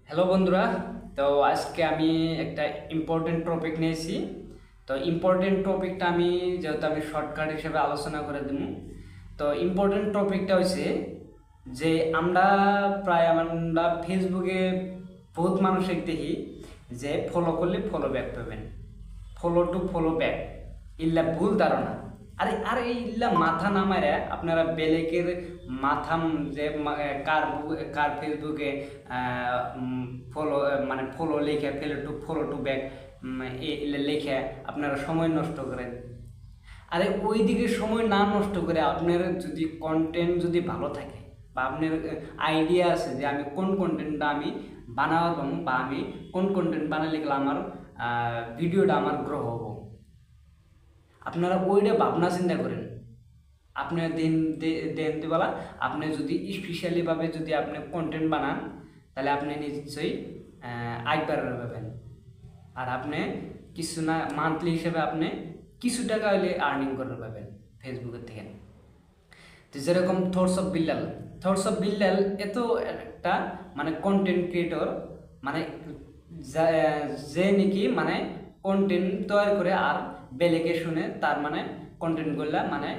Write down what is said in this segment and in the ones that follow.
Hello বন্ধুরা। তো আজকে আমি একটা ইম্পর্টেন্ট টপিক নিয়েছি। তো ইম্পর্টেন্ট টপিকটা যেহেতু আমি শর্টকাট হিসেবে আলোচনা করে দেব। তো ইম্পর্টেন্ট টপিকটা হচ্ছে যে আমরা ফেসবুকে বহুত মানুষের দেখি যে ফলো করলে ফলো ব্যাক পাবেন, ফলো টু ফলো ব্যাক। ইল্লা ভুল ধারণা। আরে ইল্লা মাথা না মারে আপনারা বেলেকের মাথা যে কার ফেসবুকে ফলো মানে ফলো লেখে ফলো টু ব্যাক লেখে আপনারা সময় নষ্ট করেন। আরে ওই দিকে সময় না নষ্ট করে আপনার যদি কন্টেন্ট যদি ভালো থাকে বা আপনার আইডিয়া আছে যে আমি কোন কন্টেন্টটা আমি বানাবার পাবো বা আমি কোন কন্টেন্ট বানালে গেলে আমার ভিডিওটা আমার গ্রো হবো, আপনারা ওইটা ভাবনা চিন্তা করেন। আপনার দিনবেলা আপনি যদি স্পেশালিভাবে যদি আপনি কন্টেন্ট বানান তাহলে আপনি নিশ্চয়ই একবার পাবেন। আর আপনি কিছু না মান্থলি হিসেবে আপনি কিছু টাকা হলে আর্নিং করতে পারবেন ফেসবুকের থেকে। তো যেরকম থটস অফ বিল্লাল এত একটা মানে কন্টেন্ট ক্রিয়েটর, মানে যে নাকি মানে কন্টেন্ট তৈরি করে আর বেলেগে শুনে তার মানে কন্টেন্টগুলো মানে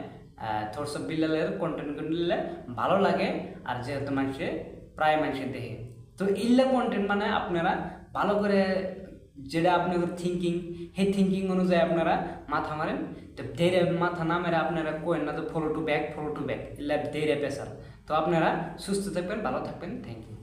থটস অফ বিল্লালের কন্টেন্টগুলো ভালো লাগে। আর যেহেতু প্রায় মানুষের দেখে, তো ইল্লা কন্টেন্ট মানে আপনারা ভালো করে যেটা আপনার থিঙ্কিং, সেই থিঙ্কিং অনুযায়ী আপনারা মাথা মারেন। তো ধীরে মাথা না মেরে আপনারা কোয়েন না তো ফলো টু ব্যাক ইল্লা ধীরে পেশার। তো আপনারা সুস্থ থাকবেন, ভালো থাকবেন। Thank you.